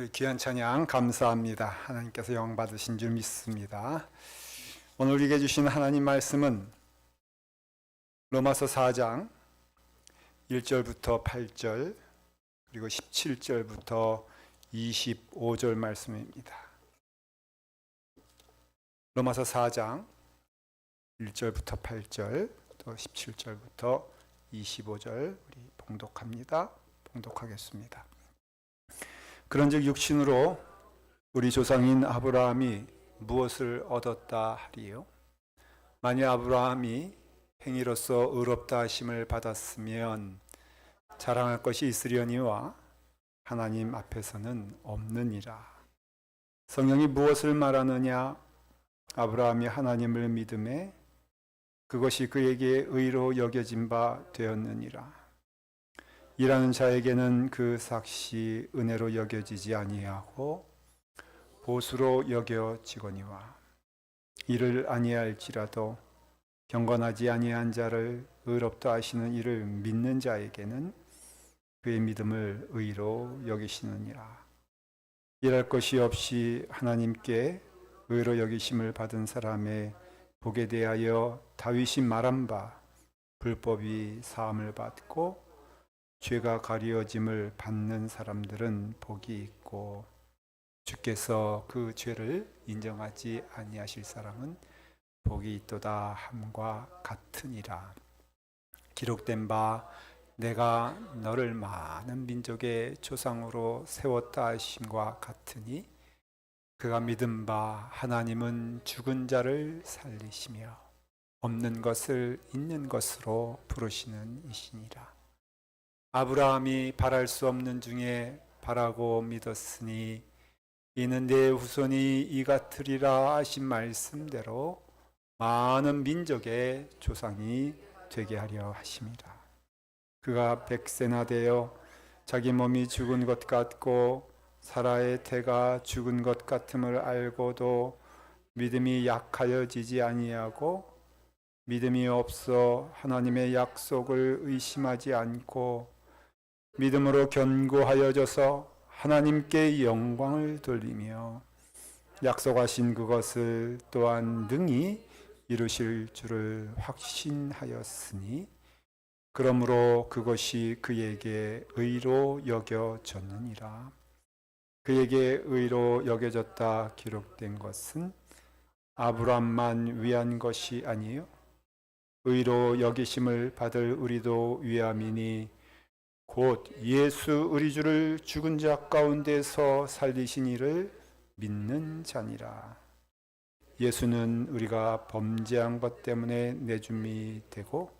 우리 귀한 찬양 감사합니다. 하나님께서 영광 받으신 줄 믿습니다. 오늘 우리에게 주신 하나님 말씀은 로마서 4장 1절부터 8절 그리고 17절부터 25절 말씀입니다. 로마서 4장 1절부터 8절 또 17절부터 25절 우리 봉독하겠습니다. 그런즉 육신으로 우리 조상인 아브라함이 무엇을 얻었다 하리요? 만일 아브라함이 행위로서 의롭다 하심을 받았으면 자랑할 것이 있으려니와 하나님 앞에서는 없느니라. 성경이 무엇을 말하느냐? 아브라함이 하나님을 믿음에 그것이 그에게 의로 여겨진 바 되었느니라. 일하는 자에게는 그 삭시 은혜로 여겨지지 아니하고 보수로 여겨지거니와 이를 아니할지라도 경건하지 아니한 자를 의롭다 하시는 이를 믿는 자에게는 그의 믿음을 의로 여기시느니라. 일할 것이 없이 하나님께 의로 여기심을 받은 사람의 복에 대하여 다윗이 말한 바 불법이 사함을 받고 죄가 가려짐을 받는 사람들은 복이 있고 주께서 그 죄를 인정하지 아니하실 사람은 복이 있도다 함과 같으니라. 기록된 바 내가 너를 많은 민족의 조상으로 세웠다 하심과 같으니 그가 믿은 바 하나님은 죽은 자를 살리시며 없는 것을 있는 것으로 부르시는 이시니라. 아브라함이 바랄 수 없는 중에 바라고 믿었으니 이는 내 후손이 이 같으리라 하신 말씀대로 많은 민족의 조상이 되게 하려 하심이라. 그가 100세나 되어 자기 몸이 죽은 것 같고 사라의 태가 죽은 것 같음을 알고도 믿음이 약하여지지 아니하고 믿음이 없어 하나님의 약속을 의심하지 않고 믿음으로 견고하여져서 하나님께 영광을 돌리며 약속하신 그것을 또한 능히 이루실 줄을 확신하였으니 그러므로 그것이 그에게 의로 여겨졌느니라. 그에게 의로 여겨졌다 기록된 것은 아브람만 위한 것이 아니요 의로 여기심을 받을 우리도 위함이니 곧 예수 우리 주를 죽은 자 가운데서 살리신 이를 믿는 자니라. 예수는 우리가 범죄한 것 때문에 내줌이 되고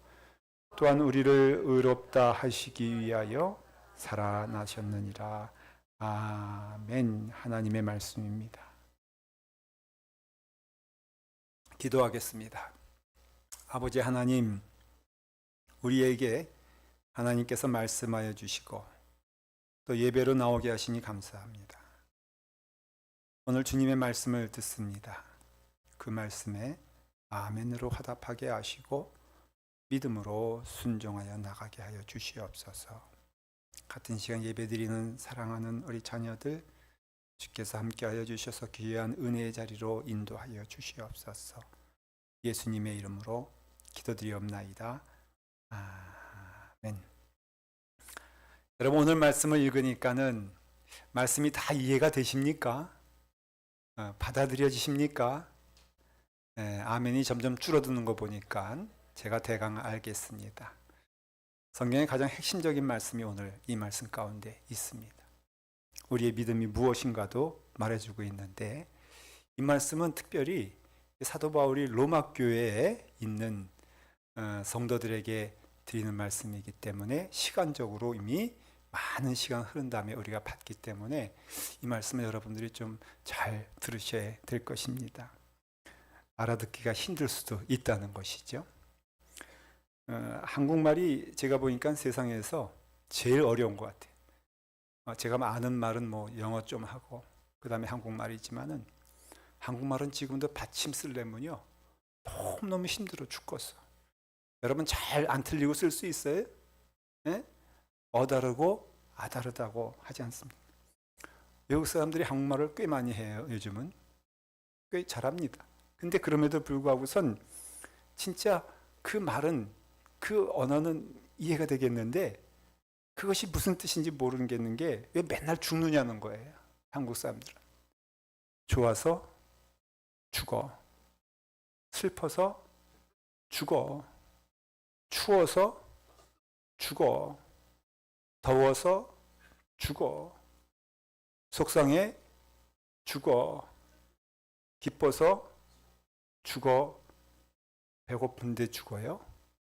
또한 우리를 의롭다 하시기 위하여 살아나셨느니라. 아멘. 하나님의 말씀입니다. 기도하겠습니다. 아버지 하나님, 우리에게 하나님께서 말씀하여 주시고 또 예배로 나오게 하시니 감사합니다. 오늘 주님의 말씀을 듣습니다. 그 말씀에 아멘으로 화답하게 하시고 믿음으로 순종하여 나가게 하여 주시옵소서. 같은 시간 예배드리는 사랑하는 우리 자녀들 주께서 함께하여 주셔서 귀한 은혜의 자리로 인도하여 주시옵소서. 예수님의 이름으로 기도드리옵나이다. 아멘. 여러분 오늘 말씀을 읽으니까는 말씀이 다 이해가 되십니까? 받아들여지십니까? 아멘이 점점 줄어드는 거 보니까 제가 대강 알겠습니다. 성경의 가장 핵심적인 말씀이 오늘 이 말씀 가운데 있습니다. 우리의 믿음이 무엇인가도 말해주고 있는데 이 말씀은 특별히 사도 바울이 로마 교회에 있는 성도들에게 드리는 말씀이기 때문에 시간적으로 이미 많은 시간 흐른 다음에 우리가 받기 때문에 이 말씀을 여러분들이 좀 잘 들으셔야 될 것입니다. 알아듣기가 힘들 수도 있다는 것이죠. 한국말이 제가 보니까 세상에서 제일 어려운 것 같아요. 제가 아는 말은 뭐 영어 좀 하고 그 다음에 한국말이지만은 한국말은 지금도 받침 쓰려면요 너무너무 힘들어 죽겠어. 여러분 잘 안 틀리고 쓸 수 있어요? 어다르고 아다르다고 하지 않습니까? 외국 사람들이 한국말을 꽤 많이 해요. 요즘은 꽤 잘합니다. 근데 그럼에도 불구하고선 진짜 그 말은, 그 언어는 이해가 되겠는데 그것이 무슨 뜻인지 모르겠는 게 왜 맨날 죽느냐는 거예요. 한국 사람들은. 좋아서 죽어, 슬퍼서 죽어, 추워서 죽어, 더워서 죽어, 속상해 죽어, 기뻐서 죽어, 배고픈데 죽어요.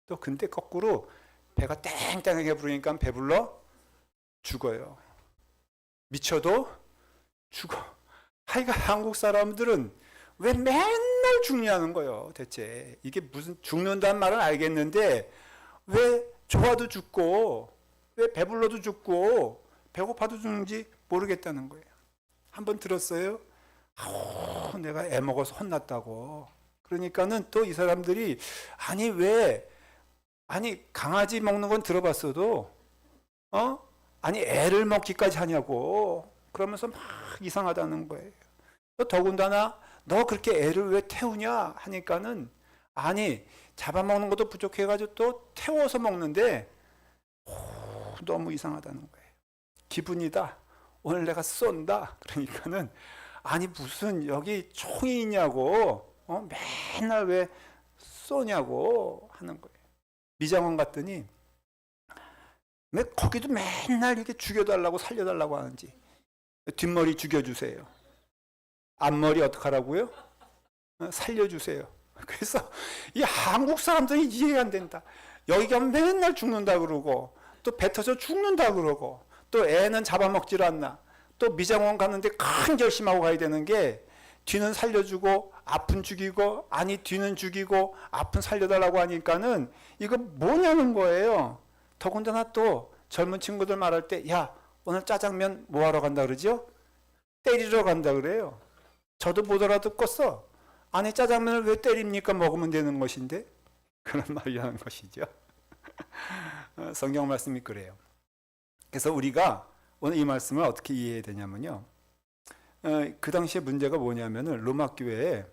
또 근데 거꾸로 배가 땡땡하게 부르니까 배불러 죽어요. 미쳐도 죽어. 하여간 한국 사람들은 왜 맨날 죽냐는 거예요. 대체 이게 무슨, 죽는다는 말은 알겠는데 왜 좋아도 죽고 왜 배불러도 죽고 배고파도 죽는지 모르겠다는 거예요. 한번 들었어요? 내가 애 먹어서 혼났다고. 그러니까는 또 이 사람들이 아니 강아지 먹는 건 들어봤어도 아니 애를 먹기까지 하냐고 그러면서 막 이상하다는 거예요. 또 더군다나 너 그렇게 애를 왜 태우냐 하니까는 아니 잡아먹는 것도 부족해가지고 또 태워서 먹는데 너무 이상하다는 거예요. 기분이다. 오늘 내가 쏜다. 그러니까는 아니 무슨 여기 총이 있냐고 맨날 왜 쏘냐고 하는 거예요. 미장원 갔더니 왜 거기도 맨날 이렇게 죽여달라고 살려달라고 하는지. 뒷머리 죽여주세요. 앞머리 어떡하라고요? 살려주세요. 그래서 이 한국 사람들이 이해가 안 된다. 여기 가면 맨날 죽는다 그러고 또 뱉어서 죽는다 그러고 또 애는 잡아먹질 않나. 또 미장원 가는데 큰 결심하고 가야 되는 게 뒤는 살려주고 앞은 죽이고 아니 뒤는 죽이고 앞은 살려달라고 하니까는 이거 뭐냐는 거예요. 더군다나 또 젊은 친구들 말할 때 야 오늘 짜장면 뭐 하러 간다 그러죠? 때리러 간다 그래요. 저도 못 알아듣겠어. 아니 짜장면을 왜 때립니까? 먹으면 되는 것인데 그런 말이라는 것이죠. 성경 말씀이 그래요. 그래서 우리가 오늘 이 말씀을 어떻게 이해해야 되냐면요. 그 당시에 문제가 뭐냐면은 로마 교회에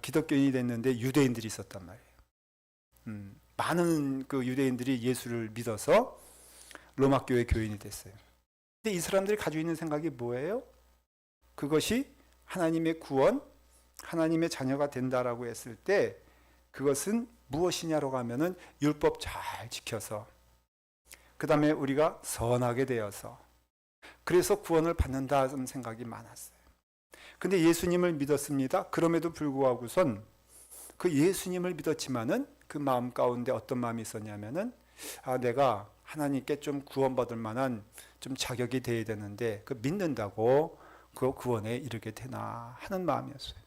기독교인이 됐는데 유대인들이 있었단 말이에요. 많은 그 유대인들이 예수를 믿어서 로마 교회 교인이 됐어요. 근데 이 사람들이 가지고 있는 생각이 뭐예요? 그것이 하나님의 구원, 하나님의 자녀가 된다라고 했을 때 그것은 무엇이냐라고 하면은 율법 잘 지켜서 그 다음에 우리가 선하게 되어서 그래서 구원을 받는다는 생각이 많았어요. 근데 예수님을 믿었습니다. 그럼에도 불구하고선 그 예수님을 믿었지만은 그 마음 가운데 어떤 마음이 있었냐면은 내가 하나님께 좀 구원받을 만한 좀 자격이 돼야 되는데 그 믿는다고 그 구원에 이르게 되나 하는 마음이었어요.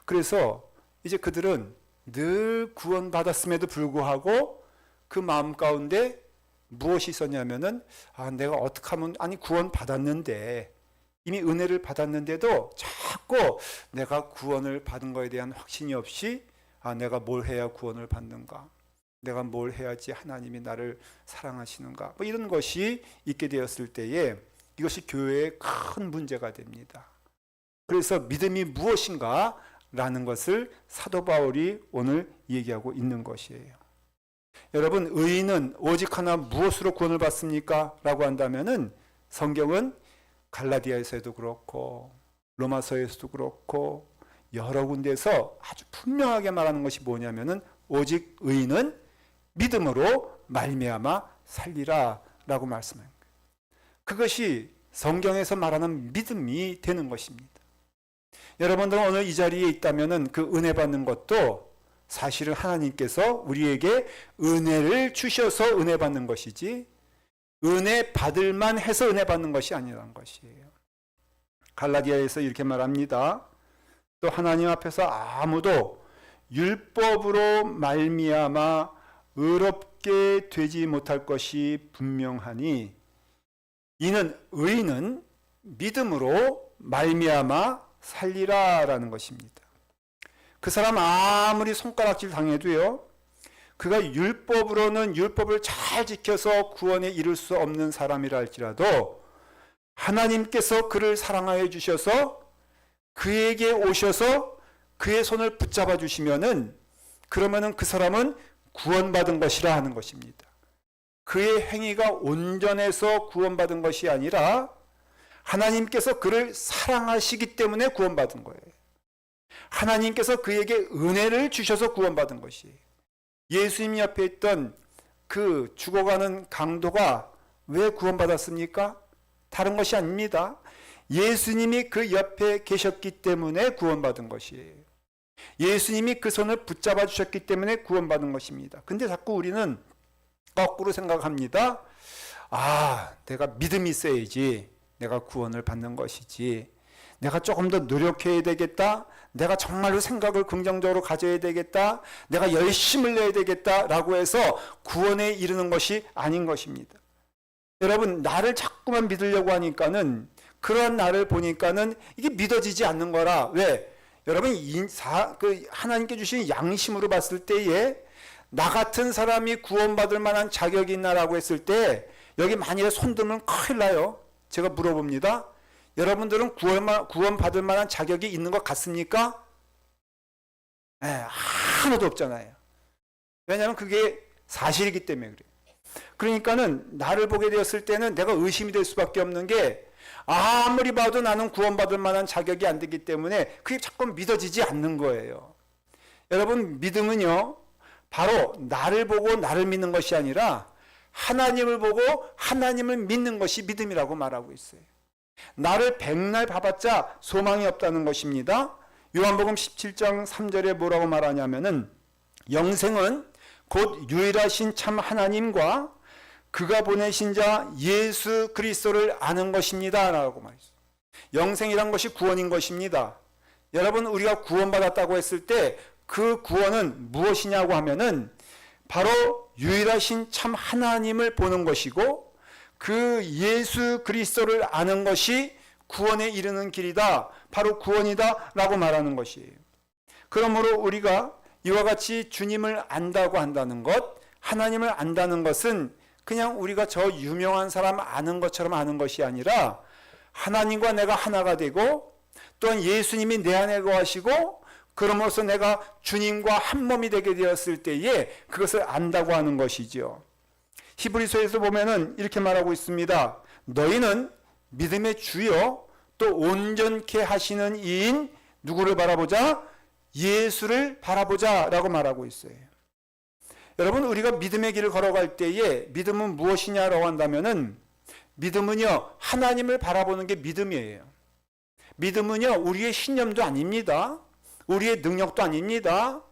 그래서 이제 그들은 늘 구원받았음에도 불구하고 그 마음 가운데 무엇이 있었냐면은 내가 어떻게 하면 아니 구원 받았는데 이미 은혜를 받았는데도 자꾸 내가 구원을 받은 거에 대한 확신이 없이 내가 뭘 해야 구원을 받는가? 내가 뭘 해야지 하나님이 나를 사랑하시는가? 뭐 이런 것이 있게 되었을 때에 이것이 교회에 큰 문제가 됩니다. 그래서 믿음이 무엇인가? 라는 것을 사도 바울이 오늘 얘기하고 있는 것이에요. 여러분, 의인은 오직 하나 무엇으로 구원을 받습니까? 라고 한다면은 성경은 갈라디아에서도 그렇고 로마서에서도 그렇고 여러 군데에서 아주 분명하게 말하는 것이 뭐냐면은 오직 의인은 믿음으로 말미암아 살리라 라고 말씀합니다. 그것이 성경에서 말하는 믿음이 되는 것입니다. 여러분들은 오늘 이 자리에 있다면은 그 은혜 받는 것도 사실은 하나님께서 우리에게 은혜를 주셔서 은혜 받는 것이지 은혜 받을만 해서 은혜 받는 것이 아니라는 것이에요. 갈라디아에서 이렇게 말합니다. 또 하나님 앞에서 아무도 율법으로 말미암아 의롭게 되지 못할 것이 분명하니 이는 의인은 믿음으로 말미암아 살리라라는 것입니다. 그 사람 아무리 손가락질 당해도요, 그가 율법으로는 율법을 잘 지켜서 구원에 이를 수 없는 사람이라 할지라도 하나님께서 그를 사랑하여 주셔서 그에게 오셔서 그의 손을 붙잡아 주시면은 그러면은 그 사람은 구원받은 것이라 하는 것입니다. 그의 행위가 온전해서 구원받은 것이 아니라 하나님께서 그를 사랑하시기 때문에 구원받은 거예요. 하나님께서 그에게 은혜를 주셔서 구원받은 것이에요. 예수님 옆에 있던 그 죽어가는 강도가 왜 구원받았습니까? 다른 것이 아닙니다. 예수님이 그 옆에 계셨기 때문에 구원받은 것이에요. 예수님이 그 손을 붙잡아 주셨기 때문에 구원받은 것입니다. 근데 자꾸 우리는 거꾸로 생각합니다. 내가 믿음이 있어야지 내가 구원을 받는 것이지. 내가 조금 더 노력해야 되겠다. 내가 정말로 생각을 긍정적으로 가져야 되겠다. 내가 열심을 내야 되겠다라고 해서 구원에 이르는 것이 아닌 것입니다. 여러분, 나를 자꾸만 믿으려고 하니까는 그러한 나를 보니까는 이게 믿어지지 않는 거라. 왜? 여러분, 하나님께 주신 양심으로 봤을 때에 나 같은 사람이 구원받을 만한 자격이 있나라고 했을 때 여기 만일에 손들면 큰일 나요. 제가 물어봅니다. 여러분들은 구원받을 만한 자격이 있는 것 같습니까? 하나도 없잖아요. 왜냐하면 그게 사실이기 때문에 그래요. 그러니까는 나를 보게 되었을 때는 내가 의심이 될 수밖에 없는 게 아무리 봐도 나는 구원받을 만한 자격이 안 되기 때문에 그게 자꾸 믿어지지 않는 거예요. 여러분, 믿음은요, 바로 나를 보고 나를 믿는 것이 아니라 하나님을 보고 하나님을 믿는 것이 믿음이라고 말하고 있어요. 나를 백날 봐봤자 소망이 없다는 것입니다. 요한복음 17장 3절에 뭐라고 말하냐면은 영생은 곧 유일하신 참 하나님과 그가 보내신 자 예수 그리스도를 아는 것입니다 라고 말했어요. 영생이란 것이 구원인 것입니다. 여러분, 우리가 구원받았다고 했을 때 그 구원은 무엇이냐고 하면은 바로 유일하신 참 하나님을 보는 것이고 그 예수 그리스도를 아는 것이 구원에 이르는 길이다. 바로 구원이다 라고 말하는 것이에요. 그러므로 우리가 이와 같이 주님을 안다고 한다는 것, 하나님을 안다는 것은 그냥 우리가 저 유명한 사람 아는 것처럼 아는 것이 아니라 하나님과 내가 하나가 되고 또한 예수님이 내 안에 거하시고 그러므로서 내가 주님과 한 몸이 되게 되었을 때에 그것을 안다고 하는 것이죠. 히브리서에서 보면은 이렇게 말하고 있습니다. 너희는 믿음의 주요 또 온전케 하시는 이인 누구를 바라보자? 예수를 바라보자 라고 말하고 있어요. 여러분, 우리가 믿음의 길을 걸어갈 때에 믿음은 무엇이냐라고 한다면은 믿음은요, 하나님을 바라보는 게 믿음이에요. 믿음은요, 우리의 신념도 아닙니다. 우리의 능력도 아닙니다.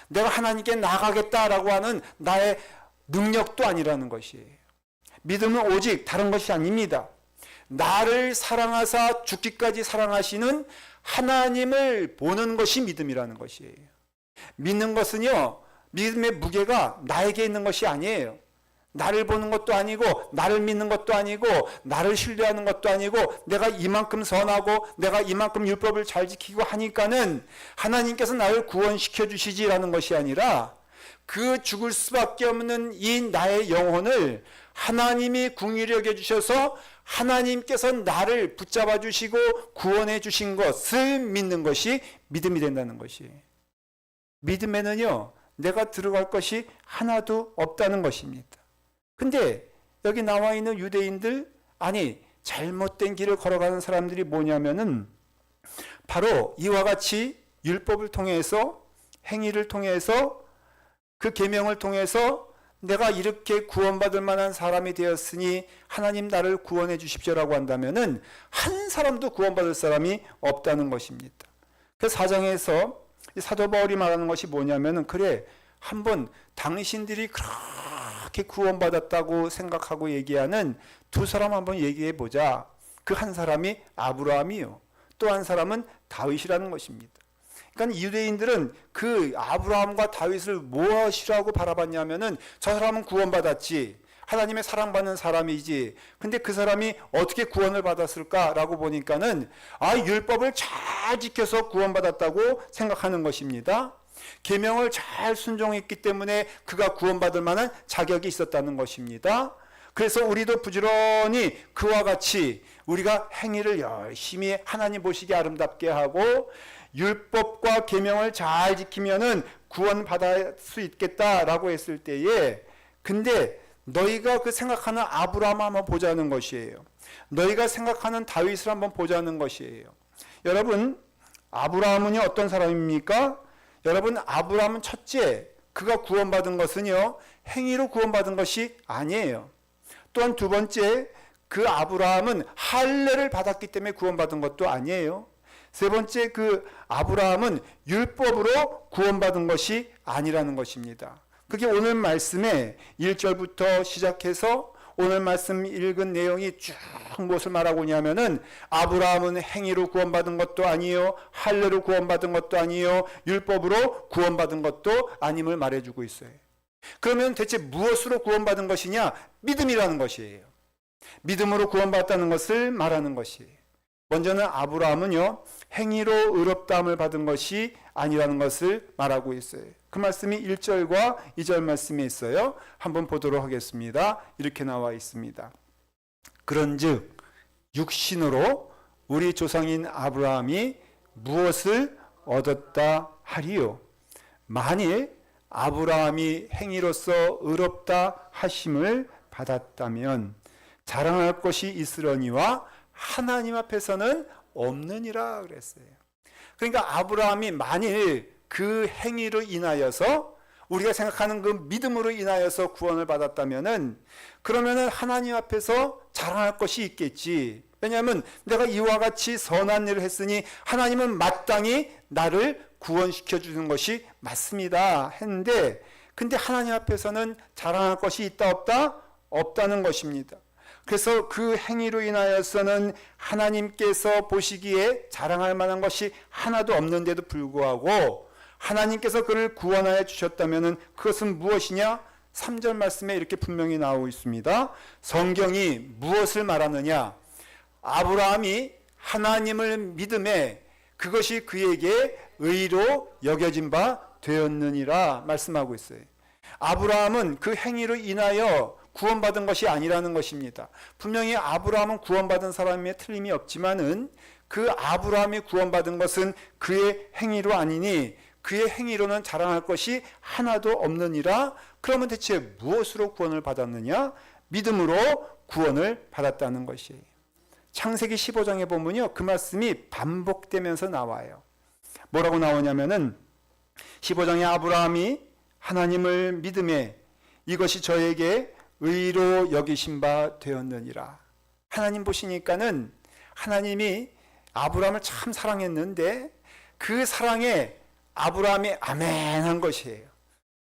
내가 하나님께 나가겠다라고 하는 나의 능력도 아니라는 것이에요. 믿음은 오직 다른 것이 아닙니다. 나를 사랑하사 죽기까지 사랑하시는 하나님을 보는 것이 믿음이라는 것이에요. 믿는 것은요, 믿음의 무게가 나에게 있는 것이 아니에요. 나를 보는 것도 아니고 나를 믿는 것도 아니고 나를 신뢰하는 것도 아니고 내가 이만큼 선하고 내가 이만큼 율법을 잘 지키고 하니까는 하나님께서 나를 구원시켜 주시지라는 것이 아니라 그 죽을 수밖에 없는 이 나의 영혼을 하나님이 긍휼히 여겨 주셔서 하나님께서 나를 붙잡아 주시고 구원해 주신 것을 믿는 것이 믿음이 된다는 것이에요. 믿음에는요, 내가 들어갈 것이 하나도 없다는 것입니다. 근데 여기 나와 있는 유대인들, 아니 잘못된 길을 걸어가는 사람들이 뭐냐면은 바로 이와 같이 율법을 통해서, 행위를 통해서, 그 계명을 통해서 내가 이렇게 구원받을 만한 사람이 되었으니 하나님 나를 구원해 주십시오라고 한다면은 한 사람도 구원받을 사람이 없다는 것입니다. 그 4장에서 사도 바울이 말하는 것이 뭐냐면은, 그래, 한번 당신들이 그렇게 구원받았다고 생각하고 얘기하는 두 사람 한번 얘기해 보자. 그 한 사람이 아브라함이요, 또 한 사람은 다윗이라는 것입니다. 그러니까 유대인들은 그 아브라함과 다윗을 무엇이라고 바라봤냐면은 저 사람은 구원받았지, 하나님의 사랑받는 사람이지. 근데 그 사람이 어떻게 구원을 받았을까라고 보니까는 율법을 잘 지켜서 구원받았다고 생각하는 것입니다. 계명을 잘 순종했기 때문에 그가 구원받을 만한 자격이 있었다는 것입니다. 그래서 우리도 부지런히 그와 같이 우리가 행위를 열심히 하나님 보시기에 아름답게 하고 율법과 계명을 잘 지키면은 구원받을 수 있겠다라고 했을 때에, 근데 너희가 그 생각하는 아브라함 한번 보자는 것이에요. 너희가 생각하는 다윗을 한번 보자는 것이에요. 여러분, 아브라함은 어떤 사람입니까? 여러분, 아브라함은 첫째, 그가 구원받은 것은요, 행위로 구원받은 것이 아니에요. 또한 두 번째, 그 아브라함은 할례를 받았기 때문에 구원받은 것도 아니에요. 세 번째, 그 아브라함은 율법으로 구원받은 것이 아니라는 것입니다. 그게 오늘 말씀의 1절부터 시작해서 오늘 말씀 읽은 내용이 쭉 무엇을 말하고 있냐면은 아브라함은 행위로 구원받은 것도 아니요, 할례로 구원받은 것도 아니요, 율법으로 구원받은 것도 아님을 말해주고 있어요. 그러면 대체 무엇으로 구원받은 것이냐? 믿음이라는 것이에요. 믿음으로 구원받았다는 것을 말하는 것이에요. 먼저는 아브라함은요, 행위로 의롭다함을 받은 것이 아니라는 것을 말하고 있어요. 그 말씀이 1절과 2절 말씀에 있어요. 한번 보도록 하겠습니다. 이렇게 나와 있습니다. 그런즉 육신으로 우리 조상인 아브라함이 무엇을 얻었다 하리요? 만일 아브라함이 행위로서 의롭다 하심을 받았다면 자랑할 것이 있으려니와 하나님 앞에서는 없느니라 그랬어요. 그러니까 아브라함이 만일 그 행위로 인하여서 우리가 생각하는 그 믿음으로 인하여서 구원을 받았다면은 그러면은 하나님 앞에서 자랑할 것이 있겠지. 왜냐하면 내가 이와 같이 선한 일을 했으니 하나님은 마땅히 나를 구원시켜 주는 것이 맞습니다 했는데, 근데 하나님 앞에서는 자랑할 것이 있다 없다? 없다는 것입니다. 그래서 그 행위로 인하여서는 하나님께서 보시기에 자랑할 만한 것이 하나도 없는데도 불구하고 하나님께서 그를 구원하여 주셨다면 그것은 무엇이냐? 3절 말씀에 이렇게 분명히 나오고 있습니다. 성경이 무엇을 말하느냐? 아브라함이 하나님을 믿음에 그것이 그에게 의로 여겨진 바 되었느니라 말씀하고 있어요. 아브라함은 그 행위로 인하여 구원받은 것이 아니라는 것입니다. 분명히 아브라함은 구원받은 사람에 틀림이 없지만은 그 아브라함이 구원받은 것은 그의 행위로 아니니 그의 행위로는 자랑할 것이 하나도 없느니라. 그러면 대체 무엇으로 구원을 받았느냐? 믿음으로 구원을 받았다는 것이에요. 창세기 15장에 보면요, 그 말씀이 반복되면서 나와요. 뭐라고 나오냐면은 15장에 아브라함이 하나님을 믿음에 이것이 저에게 의로 여기신 바 되었느니라. 하나님 보시니까는 하나님이 아브라함을 참 사랑했는데 그 사랑에 아브라함이 아멘한 것이에요.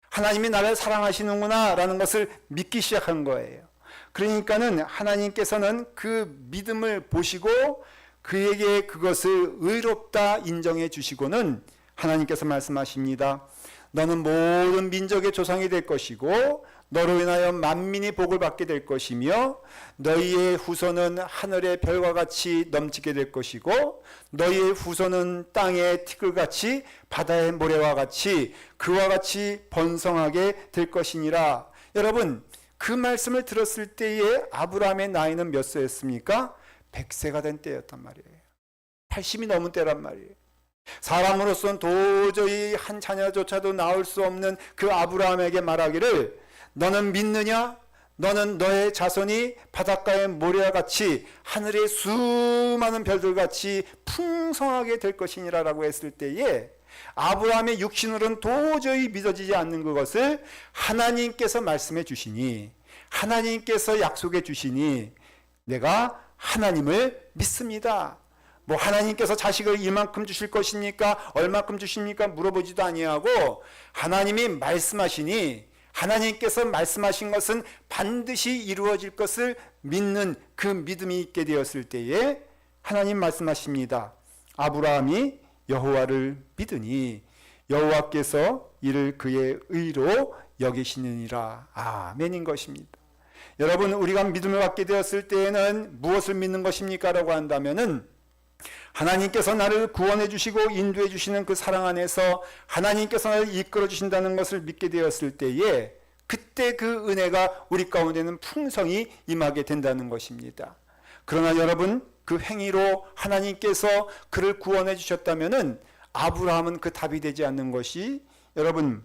하나님이 나를 사랑하시는구나 라는 것을 믿기 시작한 거예요. 그러니까는 하나님께서는 그 믿음을 보시고 그에게 그것을 의롭다 인정해 주시고는 하나님께서 말씀하십니다. 너는 모든 민족의 조상이 될 것이고 너로 인하여 만민이 복을 받게 될 것이며 너희의 후손은 하늘의 별과 같이 넘치게 될 것이고 너희의 후손은 땅의 티끌같이 바다의 모래와 같이 그와 같이 번성하게 될 것이니라. 여러분, 그 말씀을 들었을 때에 아브라함의 나이는 몇 세였습니까? 100세가 된 때였단 말이에요. 80이 넘은 때란 말이에요. 사람으로서는 도저히 한 자녀조차도 낳을 수 없는 그 아브라함에게 말하기를 너는 믿느냐? 너는 너의 자손이 바닷가의 모래와 같이 하늘의 수많은 별들같이 풍성하게 될 것이니라 라고 했을 때에 아브라함의 육신으로는 도저히 믿어지지 않는 그것을 하나님께서 말씀해 주시니, 하나님께서 약속해 주시니 내가 하나님을 믿습니다. 뭐 하나님께서 자식을 이만큼 주실 것입니까? 얼마큼 주십니까? 물어보지도 아니하고 하나님이 말씀하시니 하나님께서 말씀하신 것은 반드시 이루어질 것을 믿는 그 믿음이 있게 되었을 때에 하나님 말씀하십니다. 아브라함이 여호와를 믿으니 여호와께서 이를 그의 의로 여기시느니라. 아멘인 것입니다. 여러분, 우리가 믿음을 갖게 되었을 때에는 무엇을 믿는 것입니까? 라고 한다면은 하나님께서 나를 구원해 주시고 인도해 주시는 그 사랑 안에서 하나님께서 나를 이끌어 주신다는 것을 믿게 되었을 때에 그때 그 은혜가 우리 가운데는 풍성히 임하게 된다는 것입니다. 그러나 여러분, 그 행위로 하나님께서 그를 구원해 주셨다면은 아브라함은 그 답이 되지 않는 것이, 여러분,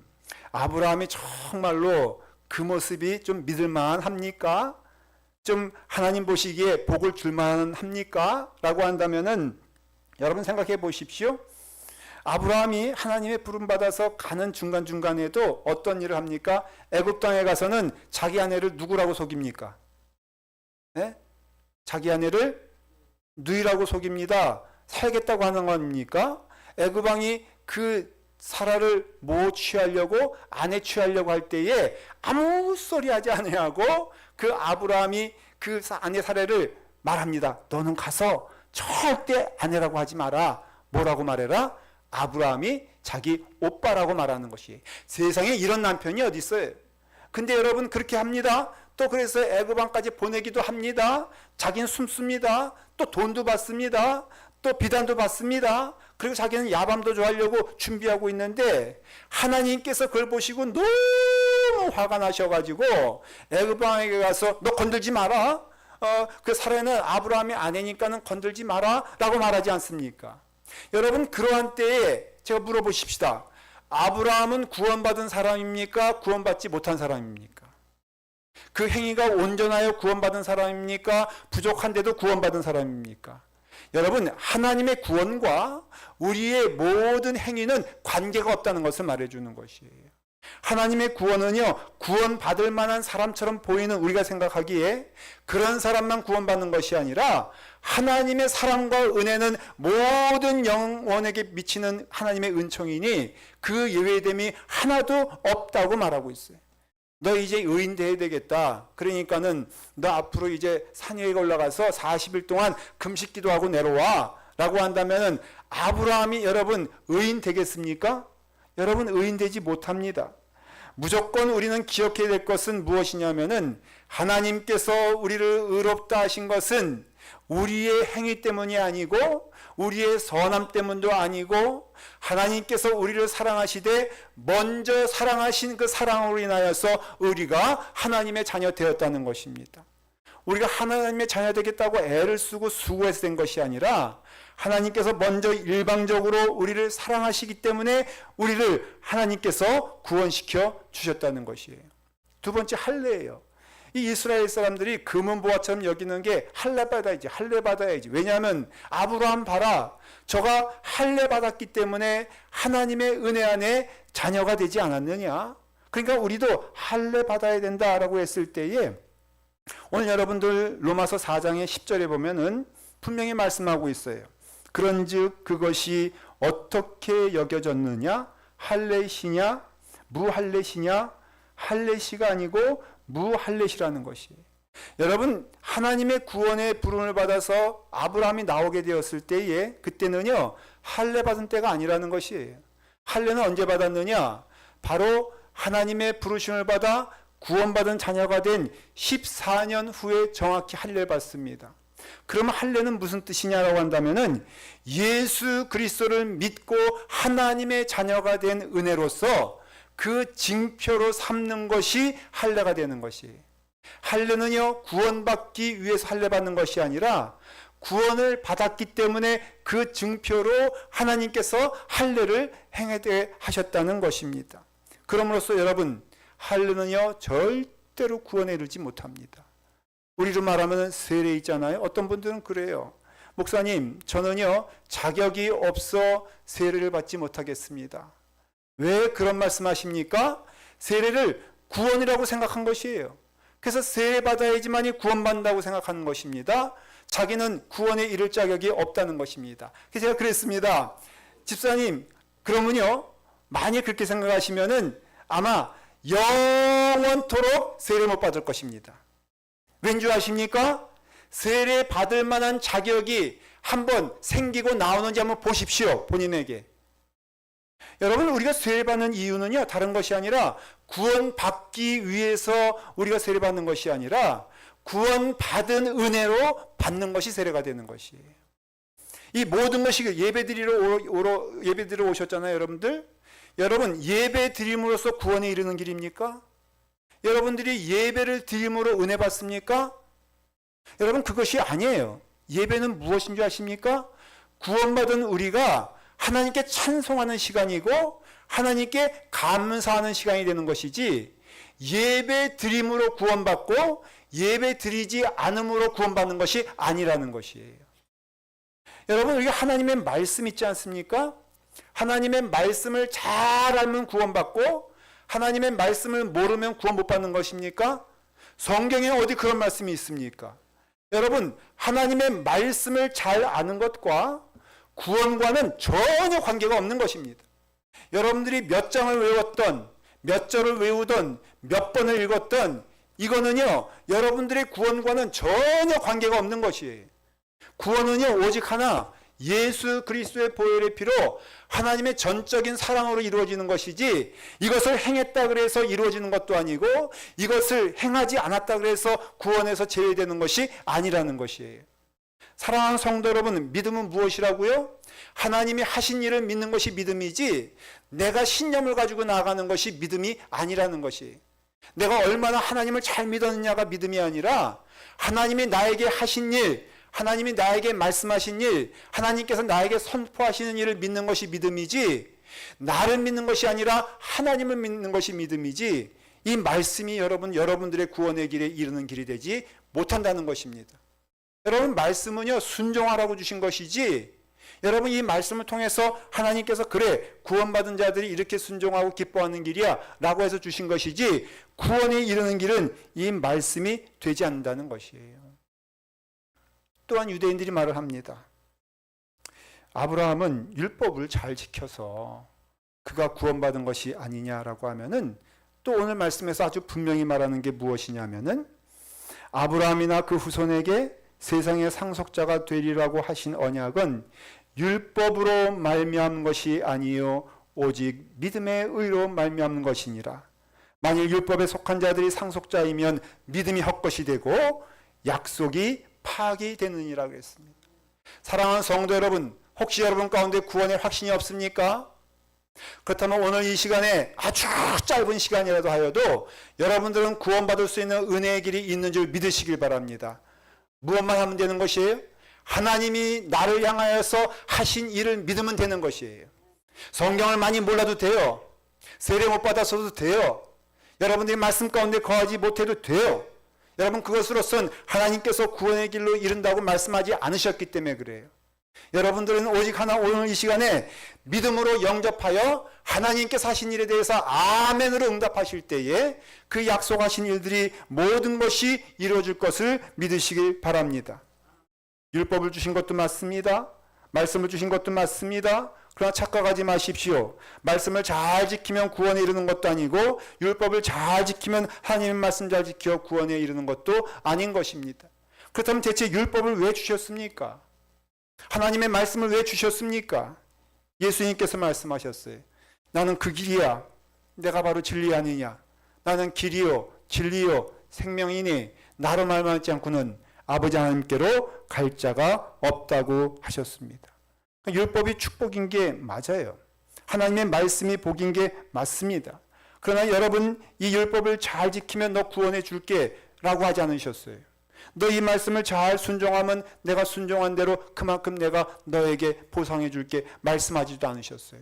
아브라함이 정말로 그 모습이 좀 믿을만 합니까? 좀 하나님 보시기에 복을 줄만 합니까? 라고 한다면은 여러분 생각해 보십시오. 아브라함이 하나님의 부름받아서 가는 중간중간에도 어떤 일을 합니까? 애굽 땅에 가서는 자기 아내를 누구라고 속입니까? 네? 자기 아내를 누이라고 속입니다. 살겠다고 하는 겁니까? 애굽 왕이 그 사라를 뭐 취하려고, 아내 취하려고 할 때에 아무 소리 하지 아니하고 그 아브라함이 그 아내 사라를 말합니다. 너는 가서 절대 아내라고 하지 마라. 뭐라고 말해라? 아브라함이 자기 오빠라고 말하는 것이. 세상에 이런 남편이 어디 있어요? 근데 여러분 그렇게 합니다. 또 그래서 애굽 왕까지 보내기도 합니다. 자기는 숨습니다. 또 돈도 받습니다. 또 비단도 받습니다. 그리고 자기는 야밤도 좋아하려고 준비하고 있는데 하나님께서 그걸 보시고 너무 화가 나셔가지고 애굽 왕에게 가서 너 건들지 마라. 그 사라는 아브라함의 아내니까는 건들지 마라 라고 말하지 않습니까? 여러분, 그러한 때에 제가 물어보십시다. 아브라함은 구원받은 사람입니까? 구원받지 못한 사람입니까? 그 행위가 온전하여 구원받은 사람입니까? 부족한데도 구원받은 사람입니까? 여러분, 하나님의 구원과 우리의 모든 행위는 관계가 없다는 것을 말해주는 것이에요. 하나님의 구원은요, 구원받을 만한 사람처럼 보이는 우리가 생각하기에 그런 사람만 구원받는 것이 아니라 하나님의 사랑과 은혜는 모든 영혼에게 미치는 하나님의 은총이니 그 예외됨이 하나도 없다고 말하고 있어요. 너 이제 의인 돼야 되겠다. 그러니까는 너 앞으로 이제 산 위에 올라가서 40일 동안 금식 기도하고 내려와 라고 한다면은 아브라함이 여러분 의인 되겠습니까? 여러분 의인 되지 못합니다. 무조건 우리는 기억해야 될 것은 무엇이냐면은 하나님께서 우리를 의롭다 하신 것은 우리의 행위 때문이 아니고 우리의 선함 때문도 아니고 하나님께서 우리를 사랑하시되 먼저 사랑하신 그 사랑으로 인하여서 우리가 하나님의 자녀 되었다는 것입니다. 우리가 하나님의 자녀 되겠다고 애를 쓰고 수고해서 된 것이 아니라 하나님께서 먼저 일방적으로 우리를 사랑하시기 때문에 우리를 하나님께서 구원시켜 주셨다는 것이에요. 두 번째, 할례예요. 이 이스라엘 사람들이 금은보화처럼 여기는 게 할례 받아야지, 할례 받아야지. 왜냐하면 아브라함 봐라, 저가 할례 받았기 때문에 하나님의 은혜 안에 자녀가 되지 않았느냐. 그러니까 우리도 할례 받아야 된다라고 했을 때에 오늘 여러분들 로마서 4장의 10절에 보면은 분명히 말씀하고 있어요. 그런즉 그것이 어떻게 여겨졌느냐? 할례시냐? 무할례시냐? 할례시가 아니고 무할례시라는 것이에요. 여러분, 하나님의 구원의 부름을 받아서 아브라함이 나오게 되었을 때에 그때는요 할례 받은 때가 아니라는 것이에요. 할례는 언제 받았느냐? 바로 하나님의 부르심을 받아 구원받은 자녀가 된 14년 후에 정확히 할례를 받습니다. 그러면 할례는 무슨 뜻이냐라고 한다면은 예수 그리스도를 믿고 하나님의 자녀가 된 은혜로서 그 징표로 삼는 것이 할례가 되는 것이에요. 할례는요 구원받기 위해서 할례 받는 것이 아니라 구원을 받았기 때문에 그 증표로 하나님께서 할례를 행하게 하셨다는 것입니다. 그럼으로써 여러분, 할례는요 절대로 구원에 이르지 못합니다. 우리로 말하면 세례 있잖아요. 어떤 분들은 그래요. 목사님, 저는요 자격이 없어 세례를 받지 못하겠습니다. 왜 그런 말씀하십니까? 세례를 구원이라고 생각한 것이에요. 그래서 세례 받아야지만이 구원받는다고 생각하는 것입니다. 자기는 구원에 이를 자격이 없다는 것입니다. 그래서 제가 그랬습니다. 집사님, 그러면요 만약 그렇게 생각하시면은 아마 영원토록 세례 못 받을 것입니다. 왠지 아십니까? 세례 받을 만한 자격이 한번 생기고 나오는지 한번 보십시오. 본인에게. 여러분, 우리가 세례받는 이유는요 다른 것이 아니라 구원받기 위해서 우리가 세례받는 것이 아니라 구원받은 은혜로 받는 것이 세례가 되는 것이에요. 이 모든 것이 예배드리러 오셨잖아요. 여러분들, 예배 드림으로써 구원에 이르는 길입니까? 여러분들이 예배를 드림으로 은혜 받습니까? 여러분 그것이 아니에요. 예배는 무엇인 줄 아십니까? 구원받은 우리가 하나님께 찬송하는 시간이고 하나님께 감사하는 시간이 되는 것이지, 예배 드림으로 구원받고 예배 드리지 않음으로 구원받는 것이 아니라는 것이에요. 여러분, 우리가 하나님의 말씀 있지 않습니까? 하나님의 말씀을 잘 알면 구원받고 하나님의 말씀을 모르면 구원 못 받는 것입니까? 성경에 어디 그런 말씀이 있습니까? 여러분, 하나님의 말씀을 잘 아는 것과 구원과는 전혀 관계가 없는 것입니다. 여러분들이 몇 장을 외웠던, 몇 절을 외우던, 몇 번을 읽었던, 이거는요, 여러분들의 구원과는 전혀 관계가 없는 것이에요. 구원은요, 오직 하나, 예수 그리스도의 보혈의 피로 하나님의 전적인 사랑으로 이루어지는 것이지, 이것을 행했다 그래서 이루어지는 것도 아니고 이것을 행하지 않았다 그래서 구원에서 제외되는 것이 아니라는 것이에요. 사랑하는 성도 여러분, 믿음은 무엇이라고요? 하나님이 하신 일을 믿는 것이 믿음이지, 내가 신념을 가지고 나아가는 것이 믿음이 아니라는 것이, 내가 얼마나 하나님을 잘 믿었느냐가 믿음이 아니라 하나님이 나에게 하신 일, 하나님이 나에게 말씀하신 일, 하나님께서 나에게 선포하시는 일을 믿는 것이 믿음이지, 나를 믿는 것이 아니라 하나님을 믿는 것이 믿음이지, 이 말씀이 여러분들의 구원의 길에 이르는 길이 되지 못한다는 것입니다. 여러분, 말씀은요, 순종하라고 주신 것이지, 여러분, 이 말씀을 통해서 하나님께서 그래, 구원받은 자들이 이렇게 순종하고 기뻐하는 길이야 라고 해서 주신 것이지, 구원에 이르는 길은 이 말씀이 되지 않는다는 것이에요. 또한 유대인들이 말을 합니다. 아브라함은 율법을 잘 지켜서 그가 구원받은 것이 아니냐라고 하면은, 또 오늘 말씀에서 아주 분명히 말하는 게 무엇이냐면은, 아브라함이나 그 후손에게 세상의 상속자가 되리라고 하신 언약은 율법으로 말미암은 것이 아니요 오직 믿음의 의로 말미암는 것이니라. 만일 율법에 속한 자들이 상속자이면 믿음이 헛것이 되고 약속이 파기되느니라 그랬습니다. 사랑하는 성도 여러분, 혹시 여러분 가운데 구원의 확신이 없습니까? 그렇다면 오늘 이 시간에 아주 짧은 시간이라도 하여도 여러분들은 구원받을 수 있는 은혜의 길이 있는 줄 믿으시길 바랍니다. 무엇만 하면 되는 것이에요? 하나님이 나를 향하여서 하신 일을 믿으면 되는 것이에요. 성경을 많이 몰라도 돼요. 세례 못 받았어도 돼요. 여러분들이 말씀 가운데 거하지 못해도 돼요. 여러분, 그것으로선 하나님께서 구원의 길로 이른다고 말씀하지 않으셨기 때문에 그래요. 여러분들은 오직 하나, 오늘 이 시간에 믿음으로 영접하여 하나님께서 하신 일에 대해서 아멘으로 응답하실 때에 그 약속하신 일들이 모든 것이 이루어질 것을 믿으시길 바랍니다. 율법을 주신 것도 맞습니다. 말씀을 주신 것도 맞습니다. 그러나 착각하지 마십시오. 말씀을 잘 지키면 구원에 이르는 것도 아니고, 율법을 잘 지키면 하나님의 말씀 잘 지켜 구원에 이르는 것도 아닌 것입니다. 그렇다면 대체 율법을 왜 주셨습니까? 하나님의 말씀을 왜 주셨습니까? 예수님께서 말씀하셨어요. 나는 그 길이야. 내가 바로 진리 아니냐. 나는 길이요 진리요 생명이니 나로 말하지 않고는 아버지 하나님께로 갈 자가 없다고 하셨습니다. 율법이 축복인 게 맞아요. 하나님의 말씀이 복인 게 맞습니다. 그러나 여러분, 이 율법을 잘 지키면 너 구원해 줄게 라고 하지 않으셨어요. 너 이 말씀을 잘 순종하면 내가 순종한 대로 그만큼 내가 너에게 보상해 줄게 말씀하지도 않으셨어요.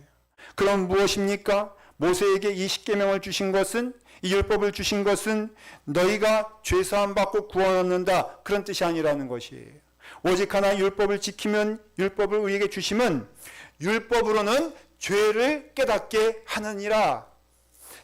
그럼 무엇입니까? 모세에게 이 십계명을 주신 것은, 이 율법을 주신 것은 너희가 죄사함 받고 구원 얻는다, 그런 뜻이 아니라는 것이에요. 오직 하나, 율법을 지키면, 율법을 우리에게 주시면 율법으로는 죄를 깨닫게 하느니라.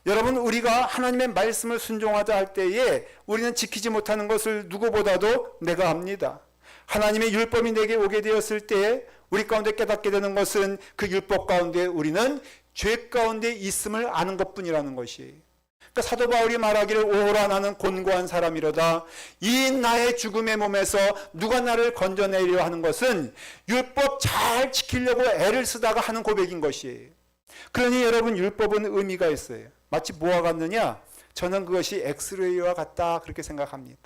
여러분, 우리가 하나님의 말씀을 순종하자 할 때에 우리는 지키지 못하는 것을 누구보다도 내가 압니다. 하나님의 율법이 내게 오게 되었을 때에 우리 가운데 깨닫게 되는 것은 그 율법 가운데 우리는 죄 가운데 있음을 아는 것뿐이라는 것이에요. 그러니까 사도 바울이 말하기를 오호라 나는 곤고한 사람이로다. 이 나의 죽음의 몸에서 누가 나를 건져내려 하는 것은 율법 잘 지키려고 애를 쓰다가 하는 고백인 것이에요. 그러니 여러분, 율법은 의미가 있어요. 마치 뭐와 같느냐? 저는 그것이 엑스레이와 같다 그렇게 생각합니다.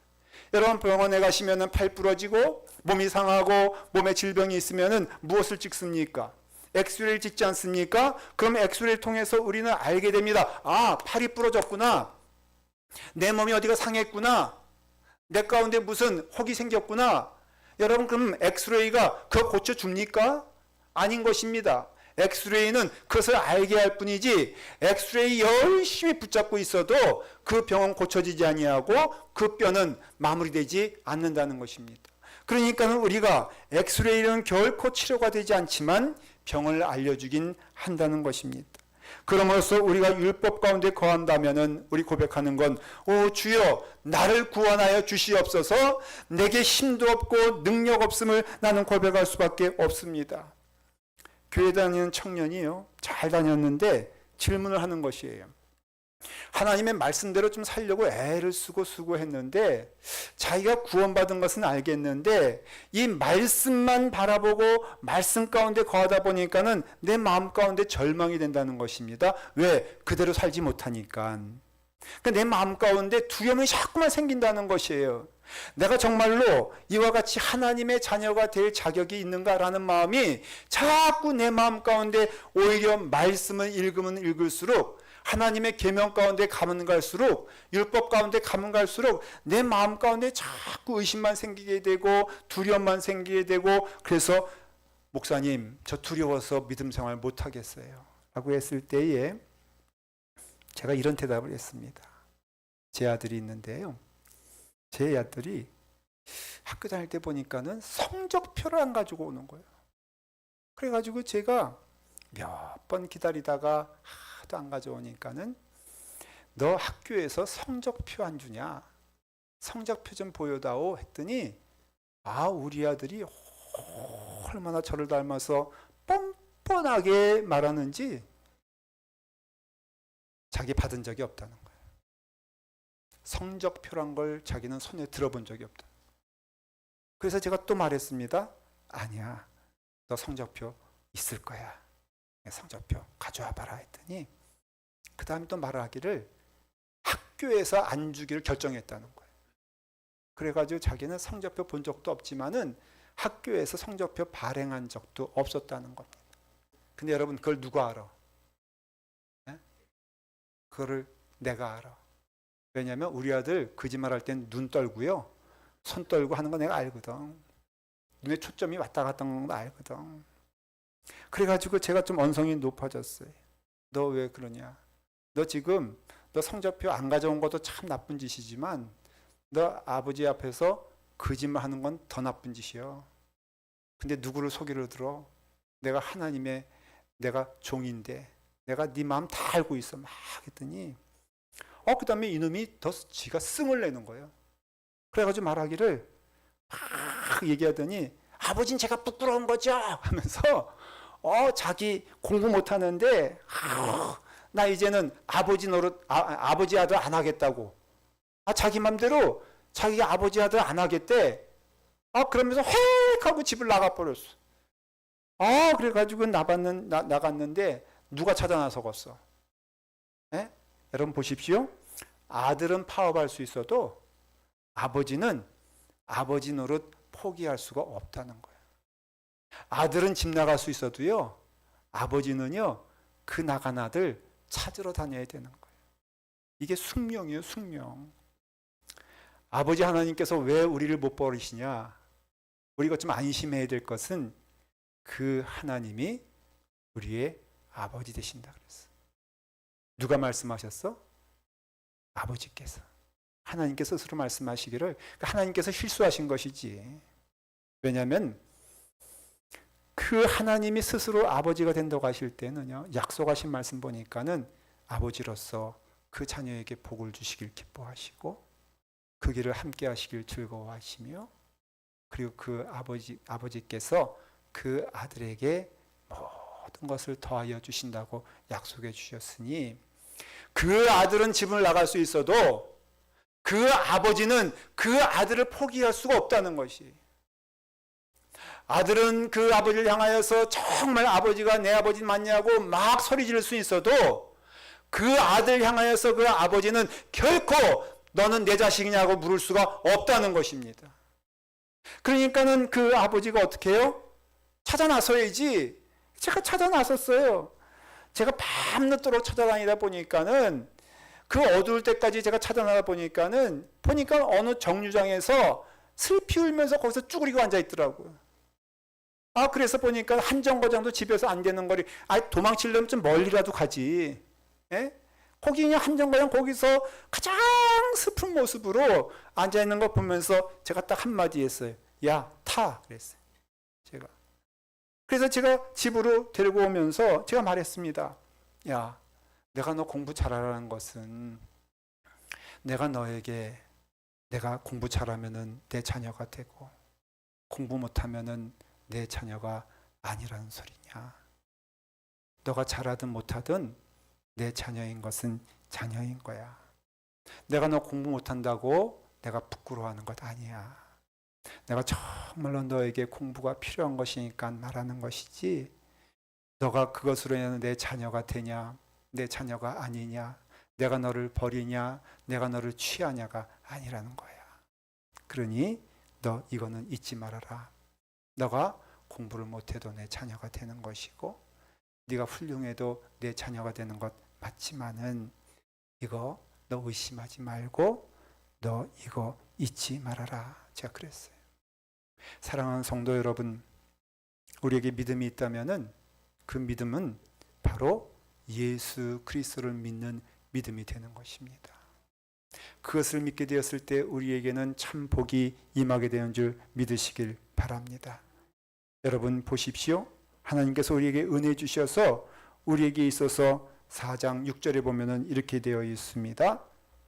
여러분, 병원에 가시면 팔 부러지고 몸이 상하고 몸에 질병이 있으면 무엇을 찍습니까? 엑스레이를 찍지 않습니까? 그럼 엑스레이를 통해서 우리는 알게 됩니다. 아, 팔이 부러졌구나. 내 몸이 어디가 상했구나. 내 가운데 무슨 혹이 생겼구나. 여러분, 그럼 엑스레이가 그거 고쳐줍니까? 아닌 것입니다. 엑스레이는 그것을 알게 할 뿐이지 엑스레이 열심히 붙잡고 있어도 그 병은 고쳐지지 아니하고 그 뼈는 마무리되지 않는다는 것입니다. 그러니까 우리가 엑스레이는 결코 치료가 되지 않지만 병을 알려주긴 한다는 것입니다. 그러므로써 우리가 율법 가운데 거한다면은 우리 고백하는 건, 오 주여 나를 구원하여 주시옵소서. 내게 힘도 없고 능력 없음을 나는 고백할 수밖에 없습니다. 교회 다니는 청년이요, 잘 다녔는데 질문을 하는 것이에요. 하나님의 말씀대로 좀 살려고 애를 쓰고 수고했는데 자기가 구원받은 것은 알겠는데 이 말씀만 바라보고 말씀 가운데 거하다 보니까는 내 마음 가운데 절망이 된다는 것입니다. 왜? 그대로 살지 못하니까. 그러니까 내 마음 가운데 두려움이 자꾸만 생긴다는 것이에요. 내가 정말로 이와 같이 하나님의 자녀가 될 자격이 있는가라는 마음이 자꾸 내 마음 가운데 오히려 말씀을 읽으면 읽을수록, 하나님의 계명 가운데 가면 갈수록, 율법 가운데 가면 갈수록 내 마음 가운데 자꾸 의심만 생기게 되고 두려움만 생기게 되고, 그래서 목사님 저 두려워서 믿음 생활 못하겠어요 라고 했을 때에 제가 이런 대답을 했습니다. 제 아들이 있는데요, 제 아들이 학교 다닐 때 보니까는 성적표를 안 가지고 오는 거예요. 그래가지고 제가 몇 번 기다리다가 하도 안 가져오니까는, 너 학교에서 성적표 안 주냐? 성적표 좀 보여다오 했더니, 아 우리 아들이 얼마나 저를 닮아서 뻔뻔하게 말하는지 자기 받은 적이 없다는 거예요. 성적표란 걸 자기는 손에 들어본 적이 없다. 그래서 제가 또 말했습니다. 아니야, 너 성적표 있을 거야. 성적표 가져와 봐라 했더니 그 다음에 또 말하기를 학교에서 안 주기를 결정했다는 거예요. 그래가지고 자기는 성적표 본 적도 없지만은 학교에서 성적표 발행한 적도 없었다는 겁니다. 근데 여러분 그걸 누가 알아? 네? 그거를 내가 알아. 왜냐하면 우리 아들 거짓말할 땐 눈 떨고요, 손 떨고 하는 거 내가 알거든. 눈에 초점이 왔다 갔다 하는 거 알거든. 그래가지고 제가 좀 언성이 높아졌어요. 너 왜 그러냐? 너 지금 너 성적표 안 가져온 것도 참 나쁜 짓이지만 너 아버지 앞에서 거짓말 하는 건 더 나쁜 짓이야. 근데 누구를 속이려 들어? 내가 하나님의 내가 종인데 내가 네 마음 다 알고 있어 막 했더니 그 다음에 이놈이 더 지가 승을 내는 거예요. 그래가지고 말하기를 막 얘기하더니 아버지는 제가 부끄러운 거죠 하면서 자기 공부 못하는데 나 이제는 아버지 노릇 아버지 아들 안 하겠다고, 자기 맘대로 자기 아버지 아들 안 하겠대. 그러면서 획 하고 집을 나가버렸어. 그래가지고 나갔는데 누가 찾아 나서겠어? 예? 여러분 보십시오. 아들은 파업할 수 있어도 아버지는 아버지 노릇 포기할 수가 없다는 거예요. 아들은 집 나갈 수 있어도요, 아버지는요 그 나간 아들 찾으러 다녀야 되는 거예요. 이게 숙명이에요, 숙명. 아버지 하나님께서 왜 우리를 못 버리시냐? 우리가 좀 안심해야 될 것은 그 하나님이 우리의 아버지 되신다 그랬어. 누가 말씀하셨어? 아버지께서. 하나님께서 스스로 말씀하시기를, 하나님께서 실수하신 것이지. 왜냐하면 그 하나님이 스스로 아버지가 된다고 하실 때는요, 약속하신 말씀 보니까는 아버지로서 그 자녀에게 복을 주시길 기뻐하시고 그 길을 함께 하시길 즐거워하시며, 그리고 그 아버지께서 그 아들에게 모든 것을 더하여 주신다고 약속해 주셨으니, 그 아들은 집을 나갈 수 있어도 그 아버지는 그 아들을 포기할 수가 없다는 것이. 아들은 그 아버지를 향하여서 정말 아버지가 내 아버지 맞냐고 막 소리 지를 수 있어도 그 아들 향하여서 그 아버지는 결코 너는 내 자식이냐고 물을 수가 없다는 것입니다. 그러니까는 그 아버지가 어떻게 해요? 찾아 나서야지. 제가 찾아 나섰어요. 제가 밤늦도록 찾아다니다 보니까는 그 어두울 때까지 제가 찾아나가 보니까 어느 정류장에서 슬피 울면서 거기서 쭈그리고 앉아 있더라고요. 그래서 보니까 한 정거장도 집에서 안 되는 거리, 도망치려면 좀 멀리라도 가지. 예? 거기 그냥 한 정거장 거기서 가장 슬픈 모습으로 앉아 있는 거 보면서 제가 딱 한마디 했어요. 야, 타! 그랬어요. 그래서 제가 집으로 데리고 오면서 제가 말했습니다. 야, 내가 너 공부 잘하라는 것은 내가 너에게 내가 공부 잘하면은 내 자녀가 되고 공부 못하면은 내 자녀가 아니라는 소리냐. 너가 잘하든 못하든 내 자녀인 것은 자녀인 거야. 내가 너 공부 못한다고 내가 부끄러워하는 것 아니야. 내가 정말로 너에게 공부가 필요한 것이니까 말하는 것이지, 너가 그것으로 인해 내 자녀가 되냐, 내 자녀가 아니냐, 내가 너를 버리냐, 내가 너를 취하냐가 아니라는 거야. 그러니 너 이거는 잊지 말아라. 너가 공부를 못해도 내 자녀가 되는 것이고 네가 훌륭해도 내 자녀가 되는 것 맞지만은 이거 너 의심하지 말고 너 이거 잊지 말아라. 제가 그랬어요. 사랑하는 성도 여러분, 우리에게 믿음이 있다면은 그 믿음은 바로 예수 그리스도를 믿는 믿음이 되는 것입니다. 그것을 믿게 되었을 때 우리에게는 참 복이 임하게 되는 줄 믿으시길 바랍니다. 여러분 보십시오. 하나님께서 우리에게 은혜 주셔서 우리에게 있어서 4장 6절에 보면은 이렇게 되어 있습니다.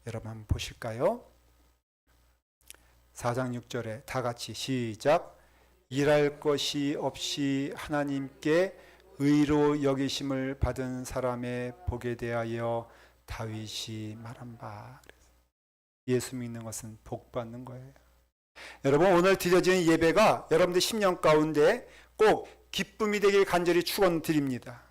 여러분 한번 보실까요? 4장 6절에 다 같이 시작. 일할 것이 없이 하나님께 의로 여기심을 받은 사람의 복에 대하여 다윗이 말한 바. 예수 믿는 것은 복 받는 거예요. 여러분 오늘 드려지는 예배가 여러분들 10년 가운데 꼭 기쁨이 되길 간절히 축원드립니다.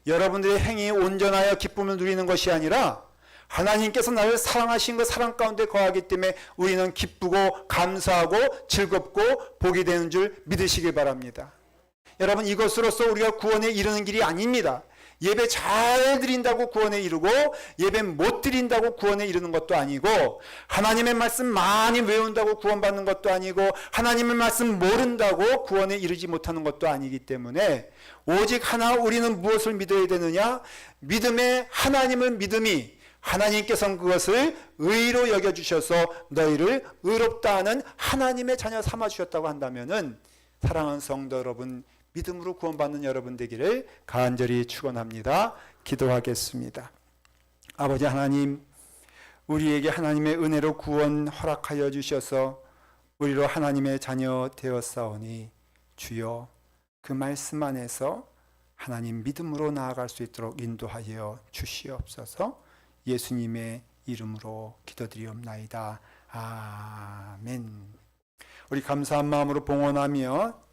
여러분들의 행위 온전하여 기쁨을 누리는 것이 아니라 하나님께서 나를 사랑하신 그 사랑 가운데 거하기 때문에 우리는 기쁘고 감사하고 즐겁고 복이 되는 줄 믿으시길 바랍니다. 여러분 이것으로서 우리가 구원에 이르는 길이 아닙니다. 예배 잘 드린다고 구원에 이르고 예배 못 드린다고 구원에 이르는 것도 아니고 하나님의 말씀 많이 외운다고 구원받는 것도 아니고 하나님의 말씀 모른다고 구원에 이르지 못하는 것도 아니기 때문에 오직 하나 우리는 무엇을 믿어야 되느냐? 믿음의 하나님을 믿음이 하나님께서는 그것을 의로 여겨주셔서 너희를 의롭다 하는 하나님의 자녀 삼아주셨다고 한다면은 사랑하는 성도 여러분 믿음으로 구원받는 여러분 되기를 간절히 축원합니다. 기도하겠습니다. 아버지 하나님, 우리에게 하나님의 은혜로 구원 허락하여 주셔서 우리로 하나님의 자녀 되었사오니 주여 그 말씀 안에서 하나님 믿음으로 나아갈 수 있도록 인도하여 주시옵소서. 예수님의 이름으로 기도드리옵나이다. 아멘. 우리 감사한 마음으로 봉헌하며